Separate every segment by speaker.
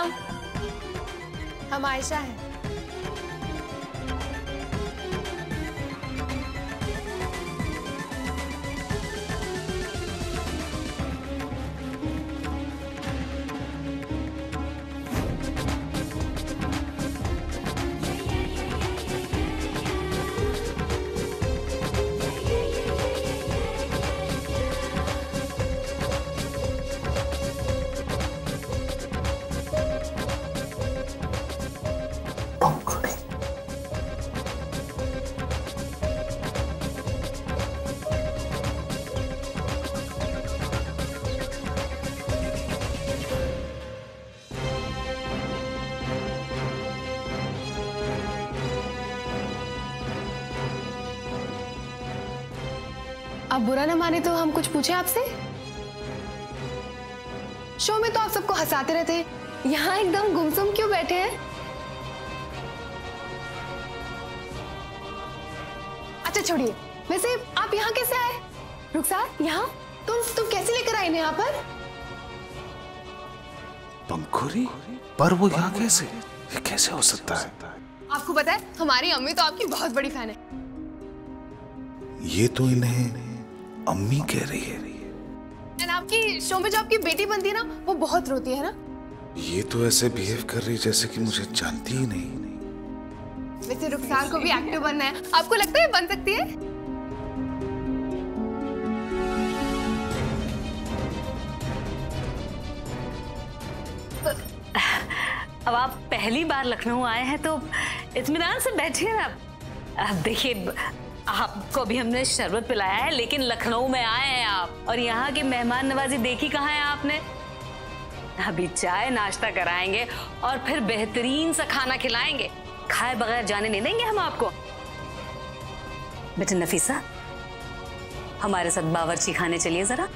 Speaker 1: प्रणाम। हम आयशा हैं। आप बुरा ना माने तो हम कुछ पूछे आपसे? शो में तो आप सबको हंसाते रहते हैं, यहाँ एकदम गुमसुम क्यों बैठे हैं? अच्छा छोड़िए, वैसे आप यहाँ कैसे आए? रुखसार, यहाँ तुम कैसे लेकर आए यहाँ पर?
Speaker 2: पंखुरी? पर वो यहाँ कैसे? ये कैसे हो सकता है?
Speaker 1: आपको पता है, हमारी अम्मी तो आपकी बहुत बड़ी फैन है।
Speaker 2: ये तो इन्हें अम्मी कह रही है।
Speaker 1: और आपकी शो में जो आपकी बेटी बनती है ना, वो बहुत रोती है ना?
Speaker 2: ये तो ऐसे बिहेव कर रही जैसे कि मुझे जानती ही नहीं।
Speaker 1: वैसे रुखसार को भी एक्टर बनना है, आपको लगता है बन सकती है?
Speaker 3: अब आप पहली बार लखनऊ आए हैं तो इत्मीनान से बैठिए ना। अब देखिए, आपको भी हमने शरबत पिलाया है, लेकिन लखनऊ में आए हैं आप और यहाँ की मेहमान नवाजी देखी कहाँ है आपने? अभी चाय नाश्ता कराएंगे और फिर बेहतरीन सा खाना खिलाएंगे। खाए बगैर जाने नहीं देंगे हम आपको। बेटा नफीसा, हमारे साथ बावर्ची खाने चलिए जरा।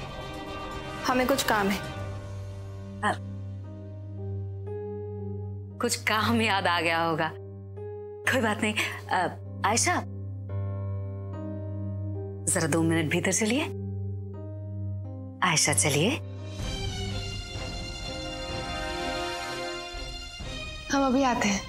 Speaker 1: हमें कुछ काम है।
Speaker 3: कुछ काम याद आ गया होगा, कोई बात नहीं। आयशा, जरा 2 मिनट भीतर चलिए। आयशा चलिए।
Speaker 1: हम अभी आते हैं।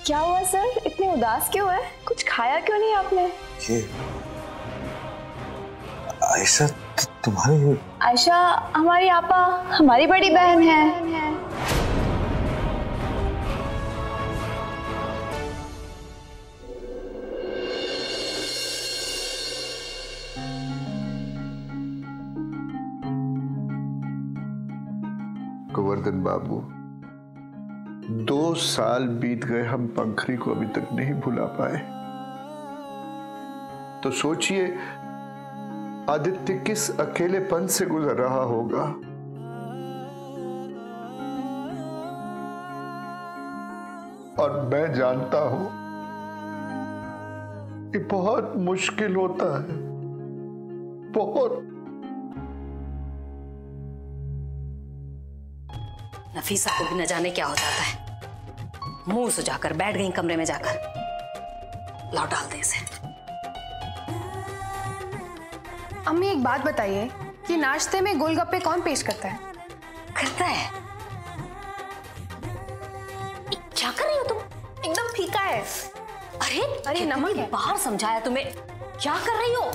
Speaker 1: क्या हुआ सर, इतने उदास क्यों है? कुछ खाया क्यों नहीं आपने?
Speaker 2: ये आयशा तुम्हारी?
Speaker 4: आयशा हमारी आपा, हमारी बड़ी बहन है।
Speaker 5: गोवर्धन बाबू, 2 साल बीत गए, हम पंखरी को अभी तक नहीं भुला पाए। तो सोचिए आदित्य किस अकेलेपन से गुजर रहा होगा। और मैं जानता हूं कि बहुत मुश्किल होता है, बहुत।
Speaker 3: नफीसा को भी न जाने क्या हो जाता है। मुंह सुझाकर बैठ गई कमरे में जाकर। लाओ डाल दे इसे।
Speaker 1: अम्मी एक बात बताइए कि नाश्ते में गोलगप्पे कौन पेश करता है?
Speaker 3: करता है? क्या कर रही हो तुम?
Speaker 1: एकदम फीका है।
Speaker 3: अरे नमक है। बाहर समझाया तुम्हें, क्या कर रही हो?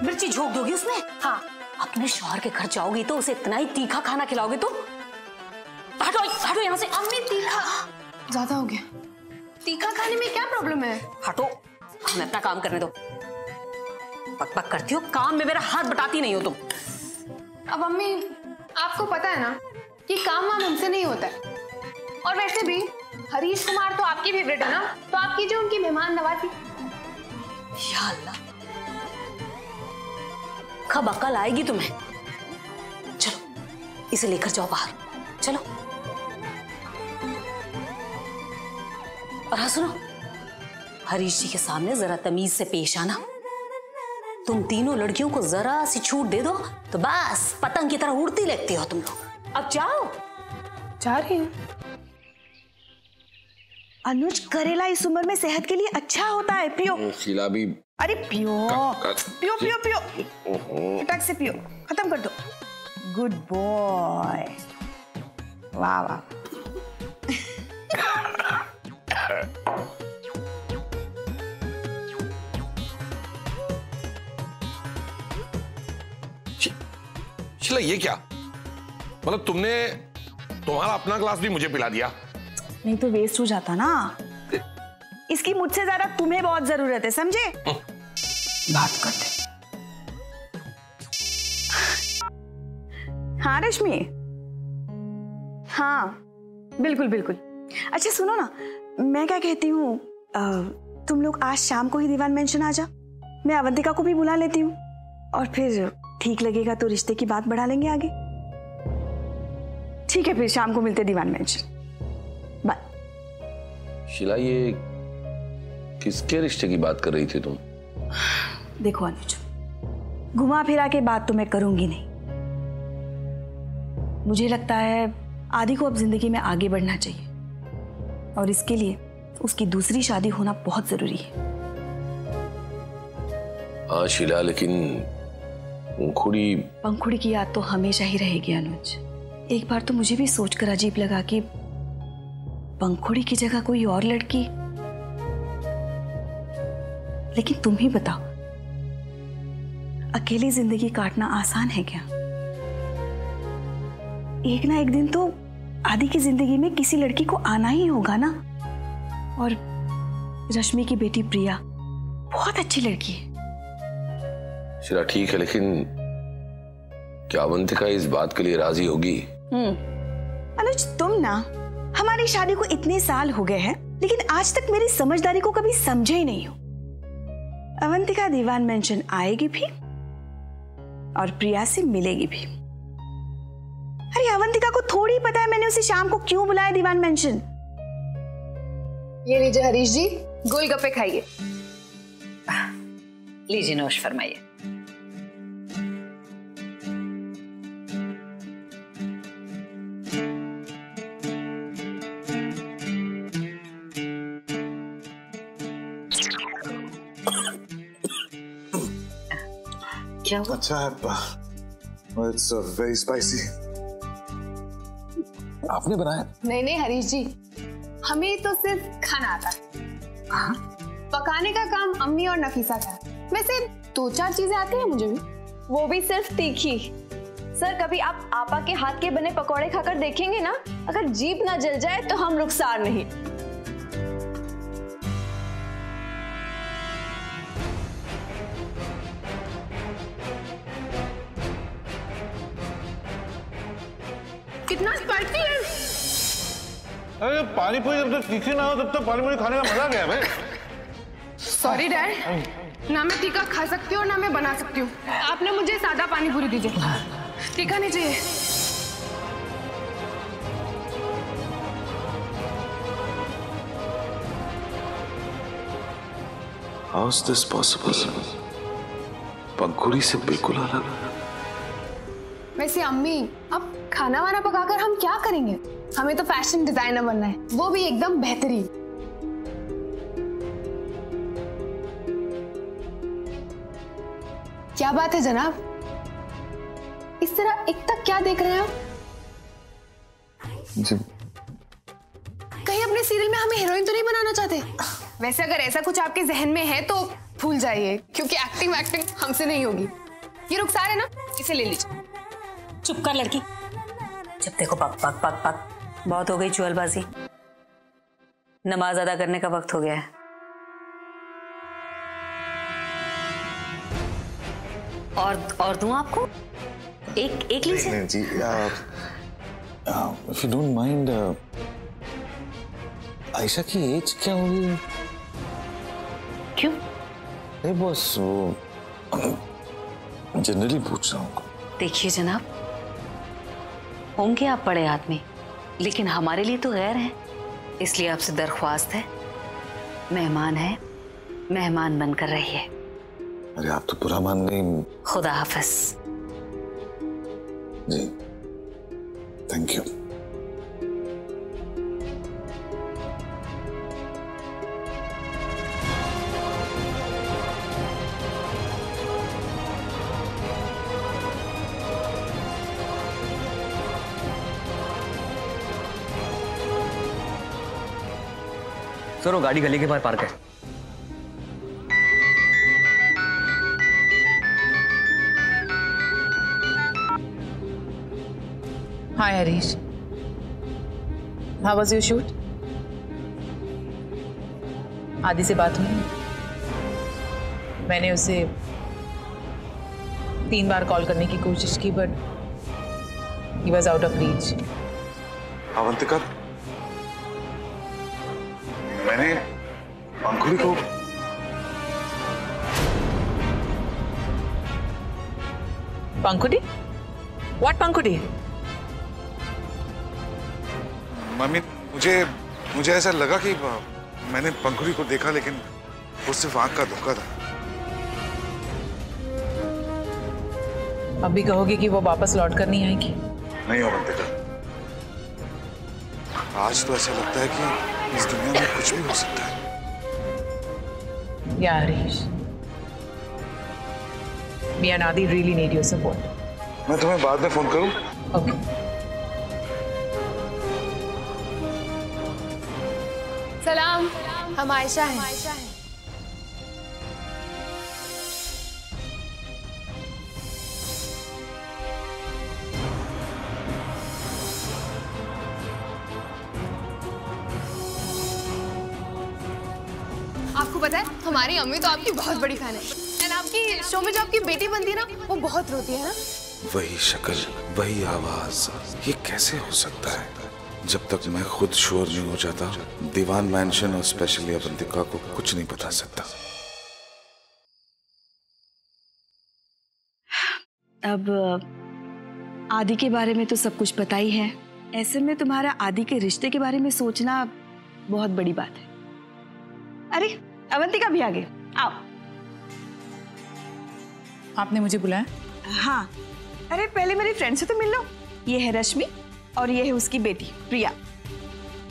Speaker 3: मिर्ची झोंक दोगी उसमें?
Speaker 1: हाँ।
Speaker 3: अपने शौहर के घर जाओगी तो उसे इतना ही तीखा खाना खिलाओगी तुम? हटो यहाँ से।
Speaker 1: अम्मी तीखा ज्यादा हो गया। तीखा खाने में क्या प्रॉब्लम है?
Speaker 3: हटो, हमें अपना काम करने दो। बक करती हो, काम में मेरा हाथ बटाती नहीं हो तुम।
Speaker 1: अब अम्मी, आपको पता है ना कि काम वाम हमसे नहीं होता है। और वैसे भी हरीश कुमार तो आपकी फेवरेट है ना, तो आप कीजिए उनकी मेहमान नवाजी।
Speaker 3: या अल्लाह, कब अकल आएगी तुम्हें? चलो इसे लेकर जाओ बाहर, चलो। और हाँ सुनो, हरीश जी के सामने जरा तमीज से पेश आना। तुम तीनों लड़कियों को जरा सी छूट दे दो तो बस पतंग की तरह उड़ती लगती हो तुम लोग। अब जाओ।
Speaker 1: जा रही हूँ।
Speaker 4: अनुज, करेला इस उम्र में सेहत के लिए अच्छा होता है, पियो।
Speaker 6: शीला भी।
Speaker 4: अरे पियो पियो पियो पियो। फटक
Speaker 6: से पियो, खत्म कर दो। Good boy. वाह वाह।
Speaker 7: शीला ये क्या, मतलब तुम्हारा अपना ग्लास भी मुझे पिला दिया?
Speaker 6: नहीं तो वेस्ट हो जाता ना। इसकी मुझसे ज्यादा तुम्हें बहुत जरूरत है, समझे? बात करते। हाँ रश्मि, हाँ बिल्कुल बिल्कुल। अच्छा सुनो ना, मैं क्या कहती हूँ, तुम लोग आज शाम को ही दीवान मेंशन आ जा। मैं अवंतिका को भी बुला लेती हूँ और फिर ठीक लगेगा तो रिश्ते की बात बढ़ा लेंगे आगे। ठीक है, फिर शाम को मिलते दीवान मेंशन। बाय।
Speaker 7: शीला ये किसके रिश्ते की बात कर रही थी तुम?
Speaker 6: देखो अनुज, घुमा फिरा के बात तो मैं करूंगी नहीं। मुझे लगता है आदि को अब जिंदगी में आगे बढ़ना चाहिए और इसके लिए उसकी दूसरी शादी होना बहुत जरूरी है।
Speaker 7: हाँ शीला, लेकिन
Speaker 6: पंखुड़ी की याद तो हमेशा ही रहेगी अनुज। एक बार तो मुझे भी सोचकर अजीब लगा कि पंखुड़ी की जगह कोई और लड़की। लेकिन तुम ही बताओ, अकेली जिंदगी काटना आसान है क्या? एक ना एक दिन तो आदि की जिंदगी में किसी लड़की को आना ही होगा ना। और रश्मि की बेटी प्रिया बहुत अच्छी लड़की है।
Speaker 7: शीला ठीक है, लेकिन क्या अवंतिका इस बात के लिए राजी होगी?
Speaker 6: अनुज, तुम ना हमारी शादी को इतने साल हो गए हैं, लेकिन आज तक मेरी समझदारी को कभी समझे ही नहीं हो। अवंतिका दीवान मेंशन आएगी भी और प्रिया से मिलेगी भी। अरे अवंतिका को थोड़ी पता है मैंने उसे शाम को क्यों बुलाया दीवान मेंशन।
Speaker 1: ये लीजिए हरीश जी, गोलगप्पे खाइए।
Speaker 3: लीजिए, नोश फरमाइए। क्या हुआ?
Speaker 2: अच्छा है, it's very spicy. आपने बनाया?
Speaker 1: नहीं हरीश जी, हमें तो सिर्फ खाना आता है। पकाने का काम अम्मी और नफीसा का है। वैसे 2-4 चीजें आती हैं मुझे भी,
Speaker 4: वो भी सिर्फ तीखी। सर, कभी आप आपा के हाथ के बने पकौड़े खाकर देखेंगे ना, अगर जीभ ना जल जाए तो हम रुखसार नहीं।
Speaker 1: कितना स्पाइसी है।
Speaker 8: अरे पानी पूरी जब तक तीखी ना हो तब तक पानी पूरी खाने का मजा गया भाई।
Speaker 1: सॉरी डैड, ना मैं तीखा खा सकती हूँ और ना मैं बना सकती हूँ। आपने मुझे सादा पानी पूरी दीजिए, तीखा नहीं चाहिए।
Speaker 2: How is this possible? पंखुड़ी से बिल्कुल अलग।
Speaker 1: वैसे अम्मी, अब खाना वाना पकाकर हम क्या करेंगे? हमें तो फैशन डिजाइनर बनना है, वो भी एकदम बेहतरीन। क्या बात है जनाब, इस तरह एक तक क्या देख रहे हैं आप?
Speaker 2: जी।
Speaker 1: कहीं अपने सीरियल में हमें हीरोइन तो नहीं बनाना चाहते? वैसे अगर ऐसा कुछ आपके जहन में है तो भूल जाइए, क्योंकि एक्टिंग हमसे नहीं होगी। ये रुखसार है ना, इसे ले लीजिए।
Speaker 3: चुप कर लड़की, जब देखो पक पक पक पक। बहुत हो गई चुहलबाजी, नमाज अदा करने का वक्त हो गया है। और दूं आपको? एक लीजिए।
Speaker 2: नहीं जी, if you don't mind, Ayesha की एज क्या होगी?
Speaker 3: क्यों?
Speaker 2: नहीं बस वो जनरली पूछ रहा हूँ।
Speaker 3: देखिए जनाब, होंगे आप बड़े आदमी, लेकिन हमारे लिए तो गैर हैं, इसलिए आपसे दरख्वास्त है, मेहमान है, मेहमान बनकर रहिए।
Speaker 2: अरे आप तो बुरा मान गई।
Speaker 3: खुदा हाफिज।
Speaker 2: जी, थैंक यू।
Speaker 9: सर वो गाड़ी गली के बाहर पार्क है।
Speaker 10: Hi Harish, how was your shoot? Aadi से बात हुई? मैंने उसे 3 बार कॉल करने की कोशिश की but he was out of reach.
Speaker 2: Avantika, मैंने अंकुरी को
Speaker 10: पंकुटी? व्हाट पंकुटी?
Speaker 2: मम्मी, मुझे ऐसा लगा कि मैंने पंखुड़ी को देखा, लेकिन वो सिर्फ आंख का धोखा था।
Speaker 10: अब भी कहोगे कि वो वापस लौट कर नहीं आएगी?
Speaker 2: नहीं अवंतिका, आज तो ऐसा लगता है कि इस दुनिया में कुछ भी हो सकता है।
Speaker 10: Yeah, Harish, me and Adi really need your support.
Speaker 2: मैं तुम्हें बाद में फोन करूं?
Speaker 10: Okay.
Speaker 1: सलाम, हम आयशा हैं। आपको पता है हमारी अम्मी तो आपकी बहुत बड़ी फैन है। एंड आपकी शो में जो आपकी बेटी बनती है ना, वो बहुत रोती है ना।
Speaker 2: वही शक्ल, वही आवाज, ये कैसे हो सकता है? जब तक मैं खुद श्योर नहीं हो जाता, दीवान मैंशन और स्पेशली अवंतिका को कुछ नहीं बता सकता।
Speaker 6: अब आदि के बारे में तो सब कुछ पता ही है। ऐसे में तुम्हारा आदि के रिश्ते के बारे में सोचना बहुत बड़ी बात है। अरे अवंतिका भी आ गई, आओ।
Speaker 10: आपने मुझे बुलाया?
Speaker 6: हाँ, अरे पहले मेरी फ्रेंड से तो मिल लो। ये है रश्मि और ये है उसकी बेटी प्रिया।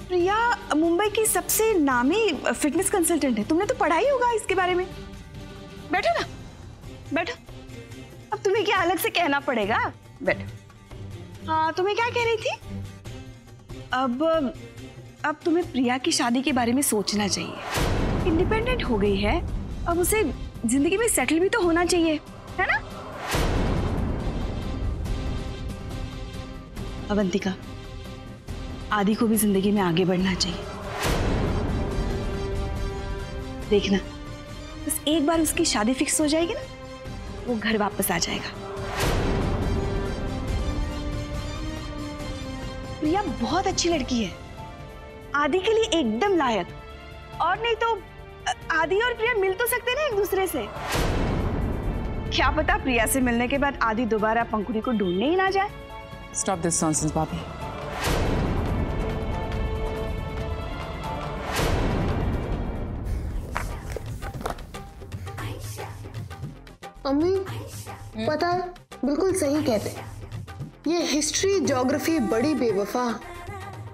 Speaker 6: प्रिया मुंबई की सबसे नामी फिटनेस कंसल्टेंट है। तुमने तो पढ़ा ही होगा इसके बारे में। बैठो ना, बैठो। अब तुम्हें क्या अलग से कहना पड़ेगा? बैठो। हाँ, तुम्हें क्या कह रही थी? अब तुम्हें प्रिया की शादी के बारे में सोचना चाहिए। इंडिपेंडेंट हो गई है, अब उसे जिंदगी में सेटल भी तो होना चाहिए, है ना? अवंतिका, आदि को भी जिंदगी में आगे बढ़ना चाहिए। देखना, बस एक बार उसकी शादी फिक्स हो जाएगी ना, वो घर वापस आ जाएगा। प्रिया बहुत अच्छी लड़की है, आदि के लिए एकदम लायक। और नहीं तो आदि और प्रिया मिल तो सकते ना एक दूसरे से। क्या पता प्रिया से मिलने के बाद आदि दोबारा पंकुड़ी को ढूंढने ही ना जाए।
Speaker 10: Stop this nonsense, भाभी।
Speaker 1: अम्मी, पता है, बिल्कुल सही कहते हैं। ये हिस्ट्री ज्योग्राफी बड़ी बेवफा,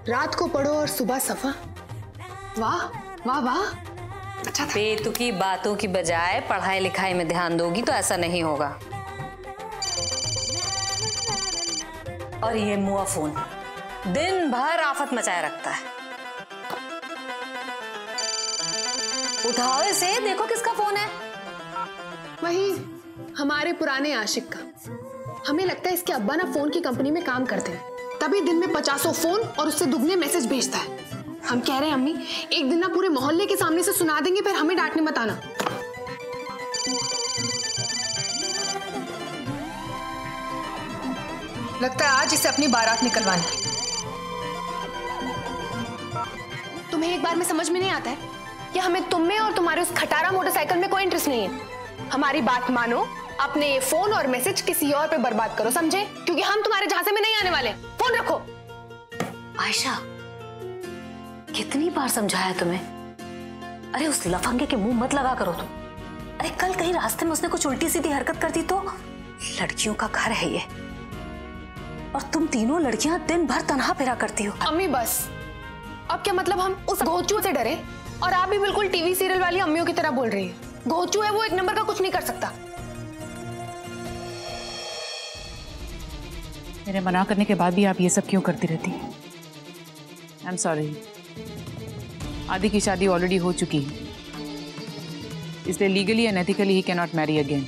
Speaker 1: रात को पढ़ो और सुबह सफा। वाह वाह वाह, अच्छा था।
Speaker 3: बेतुकी बातों की बजाय पढ़ाई लिखाई में ध्यान दोगी तो ऐसा नहीं होगा। और ये मुआ फोन दिन भर आफत मचाए रखता है। उठाओ इसे, देखो किसका फोन है।
Speaker 1: वही हमारे पुराने आशिक का। हमें लगता है इसके अब्बा ना फोन की कंपनी में काम करते हैं, तभी दिन में 50 फोन और उससे दुगने मैसेज भेजता है। हम कह रहे हैं अम्मी, एक दिन ना पूरे मोहल्ले के सामने से सुना देंगे, फिर हमें डांटने मत आना। लगता है आज इसे अपनी बारात निकलवानी। तुम्हें एक बार में समझ में नहीं आता है कि हमें तुम में और तुम्हारे उस खटारा मोटरसाइकिल में कोई इंटरेस्ट नहीं है। हमारी बात मानो, अपने ये फोन और मैसेज किसी और पे बर्बाद करो, समझे? क्योंकि हम तुम्हारे झांसे में नहीं आने वाले। फोन रखो।
Speaker 3: आयशा, कितनी बार समझाया तुम्हें? अरे उस लफंगे के मुंह मत लगा करो तुम। अरे कल कहीं रास्ते में उसने कुछ उल्टी सीधी हरकत कर दी तो? लड़कियों का घर है ये, और तुम तीनों लड़कियां दिन भर तन्हा फिरा करती हो।
Speaker 1: अम्मी बस, अब क्या मतलब हम उस घोचू से डरे? और आप भी बिल्कुल टीवी सीरियल वाली अम्मियों की तरह बोल रही है। घोचू है वो, एक नंबर का कुछ नहीं कर सकता।
Speaker 10: मेरे मना करने के बाद भी आप ये सब क्यों करती रहती हैं? I am sorry. आदि की शादी ऑलरेडी हो चुकी है, इसलिए legally and ethically he can not marry again.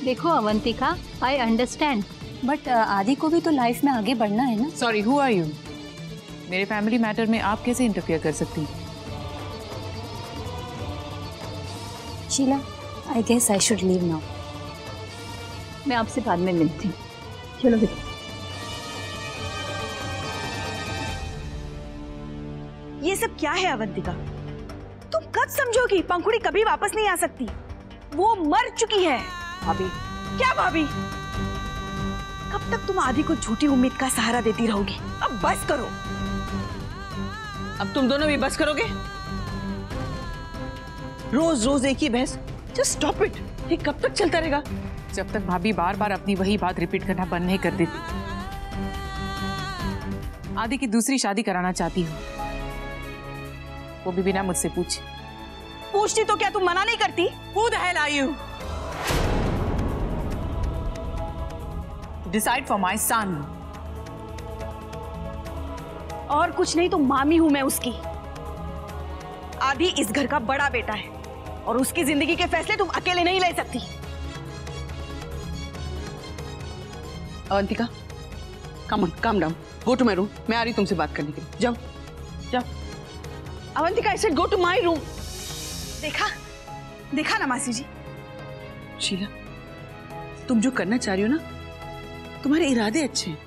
Speaker 9: देखो अवंतिका, आई अंडरस्टैंड, बट आदि को भी तो लाइफ में आगे बढ़ना है ना।
Speaker 10: Sorry, who are you? मेरे फैमिली मैटर में आप कैसे इंटरफियर कर सकती हैं?
Speaker 9: Sheela, I guess I should leave now. मैं आपसे बाद में मिलती हूँ। चलो बेटा।
Speaker 6: ये सब क्या है अवंतिका? तुम कब समझोगी पंखुड़ी कभी वापस नहीं आ सकती? वो मर चुकी है। भाभी? क्या भाभी? कब तक तुम आदि को झूठी उम्मीद का सहारा देती रहोगी? अब बस करो।
Speaker 11: अब तुम दोनों भी बस करोगे? रोज रोज एक ही बहस। Just stop it. ये कब तक चलता रहेगा?
Speaker 10: जब तक भाभी बार बार अपनी वही बात रिपीट करना बंद नहीं कर देती। आदि की दूसरी शादी कराना चाहती हूँ, वो भी बिना मुझसे पूछे।
Speaker 6: पूछती तो क्या तुम मना नहीं करती?
Speaker 11: Who the hell are you?
Speaker 10: Decide for my son.
Speaker 6: और कुछ नहीं तो मामी हूं मैं उसकी। आदि इस घर का बड़ा बेटा है और उसकी जिंदगी के फैसले तुम अकेले नहीं ले सकती।
Speaker 11: Avantika, come on, calm down. Go to my room. मैं आ रही तुमसे बात करने के लिए। जाओ, जाओ।
Speaker 6: Avantika, I said go to my room. देखा, देखा ना मासी जी।
Speaker 11: शीला, तुम जो करना चाह रही हो ना, तुम्हारे इरादे अच्छे हैं,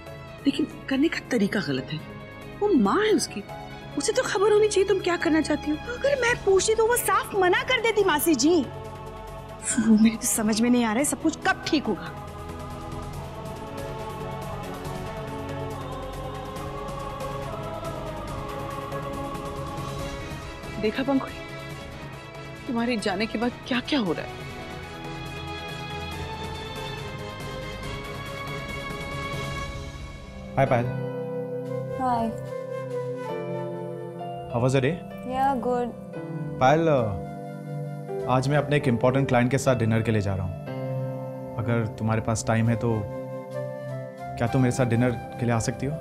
Speaker 11: लेकिन करने का तरीका गलत है। वो माँ है उसकी, उसे तो खबर होनी चाहिए तुम क्या करना चाहती हो।
Speaker 6: अगर मैं पूछती तो वो साफ मना कर देती मासी जी। मेरे तो समझ में नहीं आ रहा है सब कुछ कब ठीक होगा।
Speaker 11: देखा पंखुड़ी, तुम्हारे जाने के बाद क्या क्या हो रहा है।
Speaker 12: Hi, Payal.
Speaker 4: Hi.
Speaker 12: How was the day?
Speaker 4: Yeah, good.
Speaker 12: पायल, आज मैं अपने एक इम्पोर्टेंट क्लाइंट के साथ डिनर के लिए जा रहा हूँ। अगर तुम्हारे पास टाइम है तो क्या तुम मेरे साथ डिनर के लिए आ सकती हो?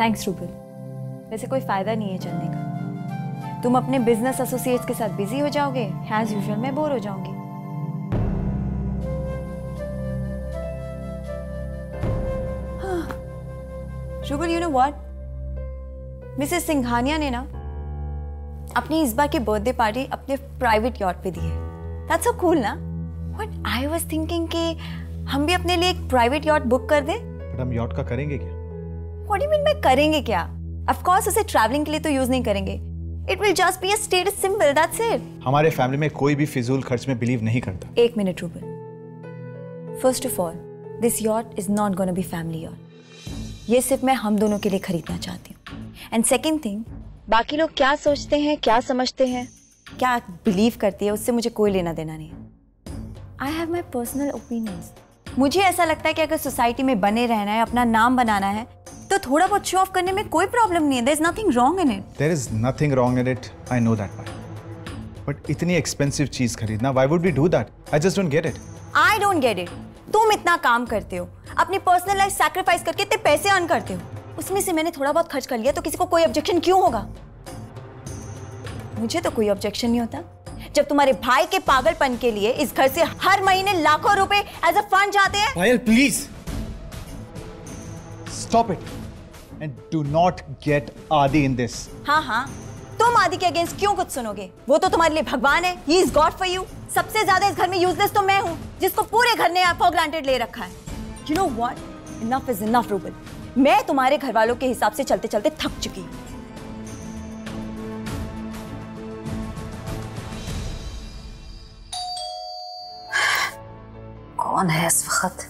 Speaker 4: थैंक्स रूबल, वैसे कोई फायदा नहीं है चलने का। तुम अपने बिजनेस एसोसिएट्स के साथ बिजी हो जाओगे, एज यूजुअल मैं बोर हो जाऊंगी। Rouble, you know what, Mrs Singhania ने ना अपनी इस बार की बर्थडे पार्टी अपने प्राइवेट यॉट पे दी है। दैट्स सो कूल ना। व्हाट आई वाज थिंकिंग कि हम भी अपने लिए एक प्राइवेट यॉट बुक कर दें।
Speaker 12: बट हम यॉट का करेंगे क्या?
Speaker 4: What do you mean by करेंगे क्या? ऑफ कोर्स उसे ट्रैवलिंग के लिए तो यूज नहीं करेंगे। It will just be a status symbol, that's it.
Speaker 12: हमारे फैमिली में कोई भी फिजूल खर्च में बिलीव नहीं करता।
Speaker 4: एक minute rouble, first of all this yacht is not gonna be family yacht. ये सिर्फ मैं हम दोनों के लिए खरीदना चाहती हूँ। एंड सेकेंड थिंग, बाकी लोग क्या सोचते हैं, क्या समझते हैं, क्या बिलीव करती है, उससे मुझे कोई लेना देना नहीं है। I have my personal opinions. मुझे ऐसा लगता है कि अगर सोसाइटी में बने रहना है, अपना नाम बनाना है, तो थोड़ा बहुत शो ऑफ करने में कोई प्रॉब्लम नहीं है। There is nothing wrong in it.
Speaker 12: There is nothing wrong in it, I know that Payal. But इतनी एक्सपेंसिव चीज खरीदना, why would we do that? I just don't get it.
Speaker 4: I don't get it. तुम इतना काम करते हो, अपनी personal life sacrifice करके इतने पैसे अर्न करते हो, उसमें से मैंने थोड़ा बहुत खर्च कर लिया तो किसी को कोई ऑब्जेक्शन क्यों होगा? मुझे तो कोई ऑब्जेक्शन नहीं होता। जब तुम्हारे भाई के पागलपन के लिए इस घर से हर महीने लाखों रुपए एज अ फंड जाते हैं।
Speaker 12: Payal please stop it and do not get Aadi in this.
Speaker 4: हाँ हाँ, तुम आदि के अगेंस्ट क्यों कुछ सुनोगे? वो तो तुम्हारे लिए भगवान है। He is God for you. सबसे ज्यादा इस घर में यूजलेस तो मैं हूँ, जिसको पूरे घर ने फॉर ग्रांटेड ले रखा है। You know what, enough is enough rouble. मैं तुम्हारे घर वालों के हिसाब से चलते चलते थक चुकी हूँ।
Speaker 3: कौन है इस वक्त?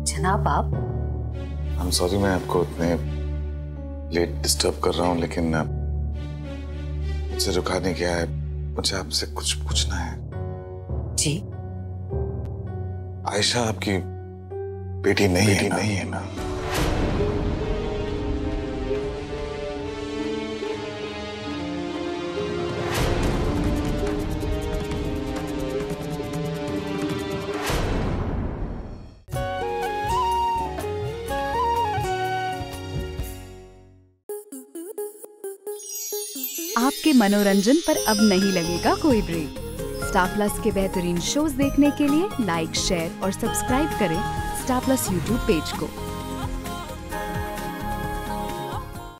Speaker 3: जनाब आप?
Speaker 2: आई एम सॉरी मैं आपको इतने लेट डिस्टर्ब कर रहा हूँ, लेकिन मुझसे रुका नहीं गया है। मुझे आपसे कुछ पूछना है।
Speaker 3: जी।
Speaker 2: आयशा आपकी बेटी नहीं है ना?
Speaker 13: आपके मनोरंजन पर अब नहीं लगेगा कोई ब्रेक। स्टार प्लस के बेहतरीन शोज देखने के लिए लाइक, शेयर और सब्सक्राइब करें स्टार प्लस यूट्यूब पेज को।